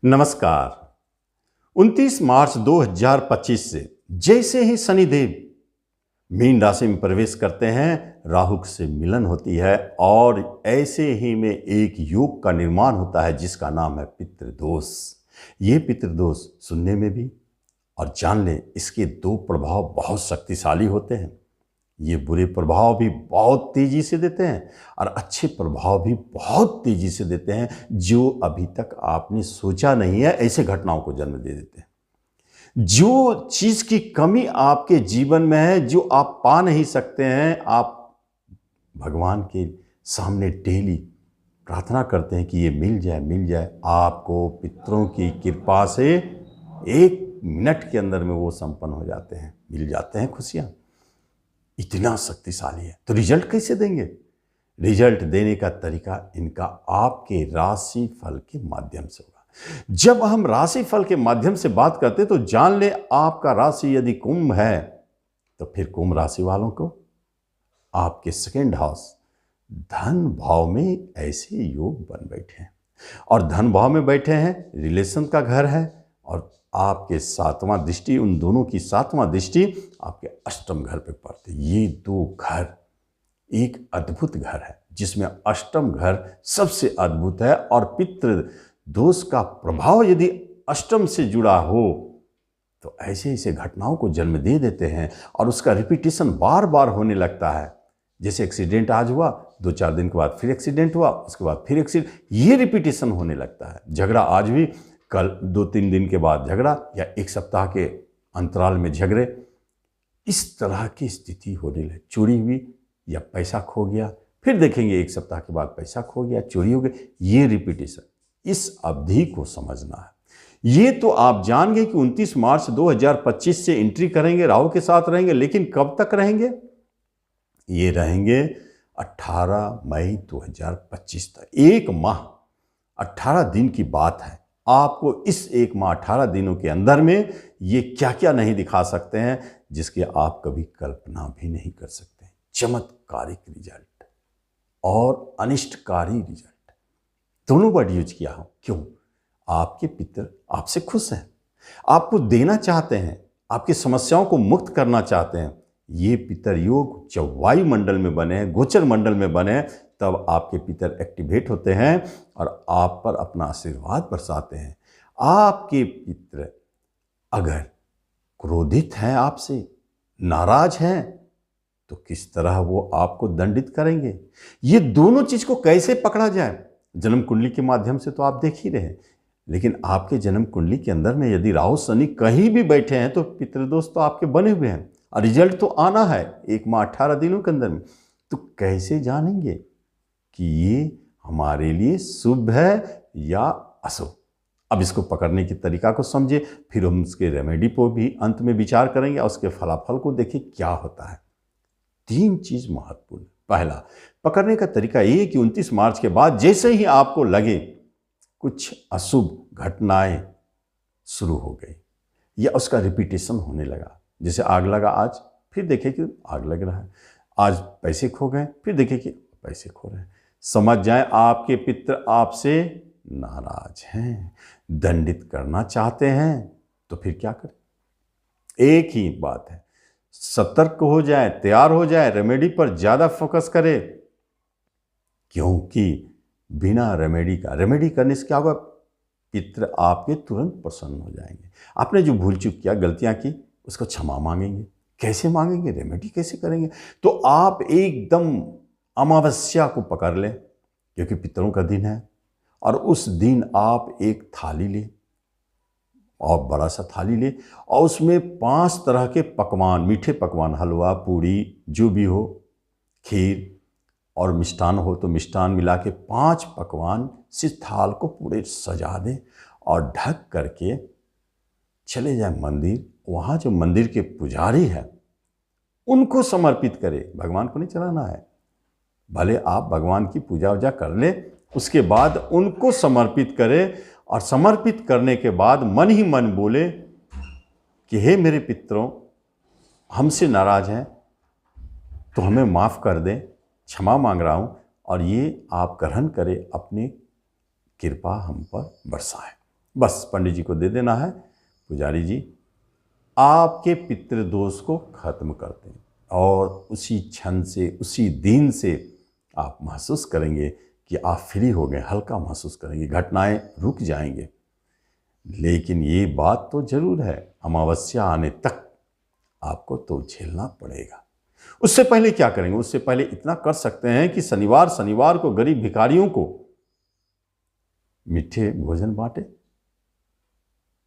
नमस्कार। 29 मार्च 2025 से जैसे ही शनिदेव मीन राशि में प्रवेश करते हैं, राहु से मिलन होती है और ऐसे ही में एक योग का निर्माण होता है जिसका नाम है पितृदोष। ये पितृदोष सुनने में भी और जान ले इसके दो प्रभाव बहुत शक्तिशाली होते हैं। ये बुरे प्रभाव भी बहुत तेजी से देते हैं और अच्छे प्रभाव भी बहुत तेजी से देते हैं, जो अभी तक आपने सोचा नहीं है ऐसे घटनाओं को जन्म दे देते हैं। जो चीज़ की कमी आपके जीवन में है, जो आप पा नहीं सकते हैं, आप भगवान के सामने डेली प्रार्थना करते हैं कि ये मिल जाए। आपको पितरों की कृपा से 1 मिनट के अंदर में वो संपन्न हो जाते हैं, मिल जाते हैं खुशियाँ। इतना शक्तिशाली है। तो रिजल्ट कैसे देंगे? रिजल्ट देने का तरीका इनका आपके राशि फल के माध्यम से होगा। जब हम राशि फल के माध्यम से बात करते तो जान ले, आपका राशि यदि कुंभ है तो फिर कुंभ राशि वालों को आपके सेकंड हाउस धन भाव में ऐसे योग बन बैठे हैं और धन भाव में बैठे हैं, रिलेशन का घर है और आपके 7वां दृष्टि, उन दोनों की 7वां दृष्टि आपके अष्टम घर पे पड़ती है। ये दो घर एक अद्भुत घर है जिसमें अष्टम घर सबसे अद्भुत है और पितृ दोष का प्रभाव यदि अष्टम से जुड़ा हो तो ऐसे ऐसे घटनाओं को जन्म दे देते हैं और उसका रिपीटेशन बार बार होने लगता है। जैसे एक्सीडेंट आज हुआ, 2-4 दिन के बाद फिर एक्सीडेंट हुआ, उसके बाद फिर एक्सीडेंट, ये रिपीटेशन होने लगता है। झगड़ा आज भी, कल 2-3 दिन के बाद झगड़ा या 1 सप्ताह के अंतराल में झगड़े, इस तरह की स्थिति होने लगी। चोरी हुई या पैसा खो गया, फिर देखेंगे 1 सप्ताह के बाद पैसा खो गया, चोरी हो गई, ये रिपीटेशन, इस अवधि को समझना है। ये तो आप जानेंगे कि 29 मार्च 2025 से एंट्री करेंगे, राहु के साथ रहेंगे, लेकिन कब तक रहेंगे? ये रहेंगे 18 मई 2025 तक। 1 माह 18 दिन की बात है। आपको इस 1 माह 18 दिनों के अंदर में ये क्या क्या नहीं दिखा सकते हैं जिसकी आप कभी कल्पना भी नहीं कर सकते। चमत्कारिक रिजल्ट और अनिष्टकारी रिजल्ट दोनों वर्ड यूज किया हो। क्यों? आपके पितर आपसे खुश हैं, आपको देना चाहते हैं, आपकी समस्याओं को मुक्त करना चाहते हैं। ये पितर योग जब वायु मंडल में बने हैं, गोचर मंडल में बने हैं, तब आपके पितर एक्टिवेट होते हैं और आप पर अपना आशीर्वाद बरसाते हैं। आपके पितर अगर क्रोधित हैं, आपसे नाराज हैं, तो किस तरह वो आपको दंडित करेंगे। ये दोनों चीज को कैसे पकड़ा जाए? जन्म कुंडली के माध्यम से तो आप देख ही रहे हैं, लेकिन आपके जन्म कुंडली के अंदर में यदि राहु शनि कहीं भी बैठे हैं तो पितृदोष तो आपके बने हुए हैं और रिजल्ट तो आना है 1 माह 18 दिनों के अंदर में। तो कैसे जानेंगे कि ये हमारे लिए शुभ है या अशुभ? अब इसको पकड़ने के तरीका को समझे, फिर हम उसके रेमेडी पर भी अंत में विचार करेंगे और उसके फलाफल को देखिए क्या होता है। 3 चीज महत्वपूर्ण। पहला, पकड़ने का तरीका ये कि 29 मार्च के बाद जैसे ही आपको लगे कुछ अशुभ घटनाएं शुरू हो गई या उसका रिपीटेशन होने लगा, जैसे आग लगा आज, फिर देखे कि आग लग रहा है, आज पैसे खो गए, फिर देखे कि पैसे खो रहे हैं, समझ जाए आपके पितर आपसे नाराज हैं, दंडित करना चाहते हैं। तो फिर क्या करें? एक ही बात है, सतर्क हो जाए, तैयार हो जाए, रेमेडी पर ज्यादा फोकस करे, क्योंकि बिना रेमेडी करने से क्या होगा? पितर आपके तुरंत प्रसन्न हो जाएंगे। आपने जो भूल चूक किया, गलतियां की, उसको क्षमा मांगेंगे। कैसे मांगेंगे? रेमेडी कैसे करेंगे? तो आप एकदम अमावस्या को पकड़ लें, क्योंकि पितरों का दिन है, और उस दिन आप एक थाली लें और बड़ा सा थाली ले और उसमें 5 तरह के पकवान, मीठे पकवान, हलवा, पूड़ी, जो भी हो, खीर और मिष्ठान हो तो मिष्ठान मिला के 5 पकवान से थाल को पूरे सजा दें और ढक करके चले जाए मंदिर। वहाँ जो मंदिर के पुजारी है उनको समर्पित करें, भगवान को नहीं चढ़ाना है। भले आप भगवान की पूजा वूजा कर ले, उसके बाद उनको समर्पित करें और समर्पित करने के बाद मन ही मन बोले कि हे मेरे पितरों, हमसे नाराज हैं तो हमें माफ़ कर दें, क्षमा मांग रहा हूँ और ये आप ग्रहण करें, अपनी कृपा हम पर बरसाएं। बस पंडित जी को दे देना है, पुजारी जी आपके पितृदोष को खत्म करते हैं। और उसी क्षण से, उसी दिन से आप महसूस करेंगे कि आप फ्री हो गए, हल्का महसूस करेंगे, घटनाएं रुक जाएंगे। लेकिन ये बात तो जरूर है, अमावस्या आने तक आपको तो झेलना पड़ेगा। उससे पहले क्या करेंगे? उससे पहले इतना कर सकते हैं कि शनिवार को गरीब भिखारियों को मीठे भोजन बांटे,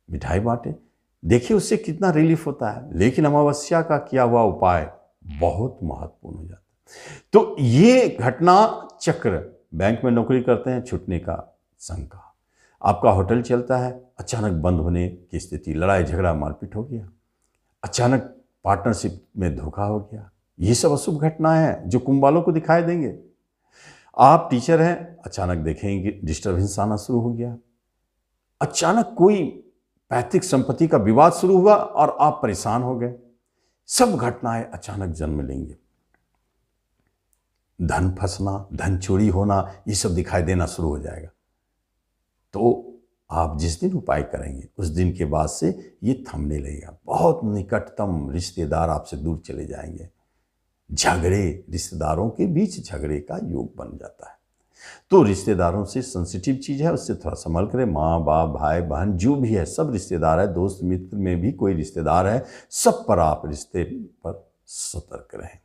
मिठाई बांटे। देखिए उससे कितना रिलीफ होता है। लेकिन अमावस्या का किया हुआ उपाय बहुत महत्वपूर्ण हो जाता है। तो ये घटना चक्र, बैंक में नौकरी करते हैं, छूटने का शंका, आपका होटल चलता है, अचानक बंद होने की स्थिति, लड़ाई झगड़ा मारपीट हो गया, अचानक पार्टनरशिप में धोखा हो गया, ये सब अशुभ घटनाएं हैं जो कुंभ वालों को दिखाई देंगे। आप टीचर हैं, अचानक देखेंगे डिस्टर्बेंस आना शुरू हो गया, अचानक कोई पैतृक संपत्ति का विवाद शुरू हुआ और आप परेशान हो गए। सब घटनाएं अचानक जन्म लेंगे। धन फंसना, धन चोरी होना, ये सब दिखाई देना शुरू हो जाएगा। तो आप जिस दिन उपाय करेंगे उस दिन के बाद से ये थमने लगेगा। बहुत निकटतम रिश्तेदार आपसे दूर चले जाएंगे। झगड़े, रिश्तेदारों के बीच झगड़े का योग बन जाता है। तो रिश्तेदारों से सेंसिटिव चीज़ है, उससे थोड़ा संभल करें। माँ बाप, भाई बहन जो भी है, सब रिश्तेदार है, दोस्त मित्र में भी कोई रिश्तेदार है, सब पर आप रिश्ते पर सतर्क रहें।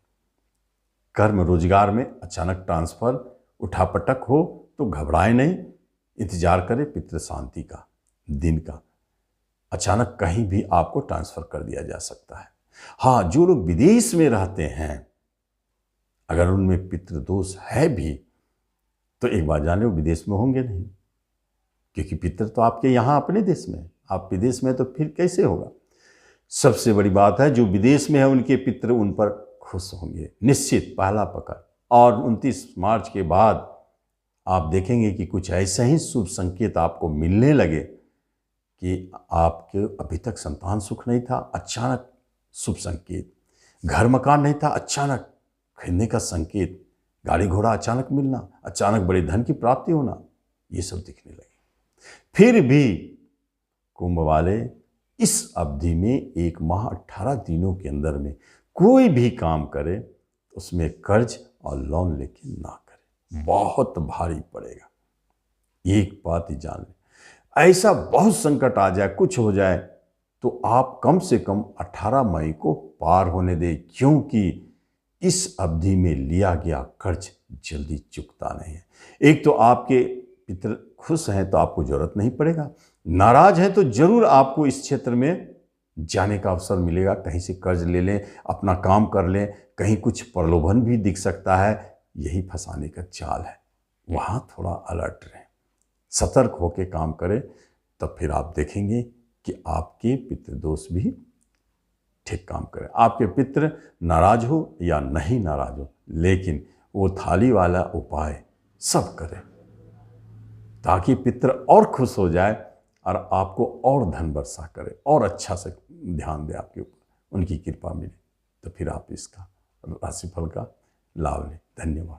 कर्म रोजगार में अचानक ट्रांसफर, उठापटक हो तो घबराएं नहीं, इंतजार करें पितृ शांति का, दिन का। अचानक कहीं भी आपको ट्रांसफर कर दिया जा सकता है। हाँ, जो लोग विदेश में रहते हैं, अगर उनमें पितृदोष है भी तो एक बात जाने, वो विदेश में होंगे नहीं, क्योंकि पितर तो आपके यहाँ अपने देश में, आप विदेश में तो फिर कैसे होगा। सबसे बड़ी बात है, जो विदेश में है उनके पितर उन पर खुश होंगे, निश्चित, पहला पकड़। और 29 मार्च के बाद आप देखेंगे कि कुछ ऐसे ही शुभ संकेत आपको मिलने लगे कि आपके अभी तक संतान सुख नहीं था, अचानक शुभ संकेत, घर मकान नहीं था, अचानक खरीदने का संकेत, गाड़ी घोड़ा अचानक मिलना, अचानक बड़े धन की प्राप्ति होना, ये सब दिखने लगे। फिर भी कुंभ वाले इस अवधि में 1 माह 18 दिनों के अंदर में कोई भी काम करे तो उसमें कर्ज और लोन लेके ना करें, बहुत भारी पड़ेगा। एक बात ही जान लें, ऐसा बहुत संकट आ जाए, कुछ हो जाए, तो आप कम से कम 18 मई को पार होने दें, क्योंकि इस अवधि में लिया गया कर्ज जल्दी चुकता नहीं है। एक तो आपके पितर खुश हैं तो आपको जरूरत नहीं पड़ेगा, नाराज हैं तो जरूर आपको इस क्षेत्र में जाने का अवसर मिलेगा, कहीं से कर्ज ले लें, अपना काम कर लें, कहीं कुछ प्रलोभन भी दिख सकता है, यही फंसाने का चाल है। वहाँ थोड़ा अलर्ट रहें, सतर्क होकर काम करें, तब फिर आप देखेंगे कि आपके पितृदोष भी ठीक काम करें। आपके पितृ नाराज हो या नहीं नाराज हो, लेकिन वो थाली वाला उपाय सब करें ताकि पितृ और खुश हो जाए और आपको और धन वर्षा करे और अच्छा से ध्यान दे आपके ऊपर, उनकी कृपा मिले, तो फिर आप इसका राशिफल का लाभ लें। धन्यवाद।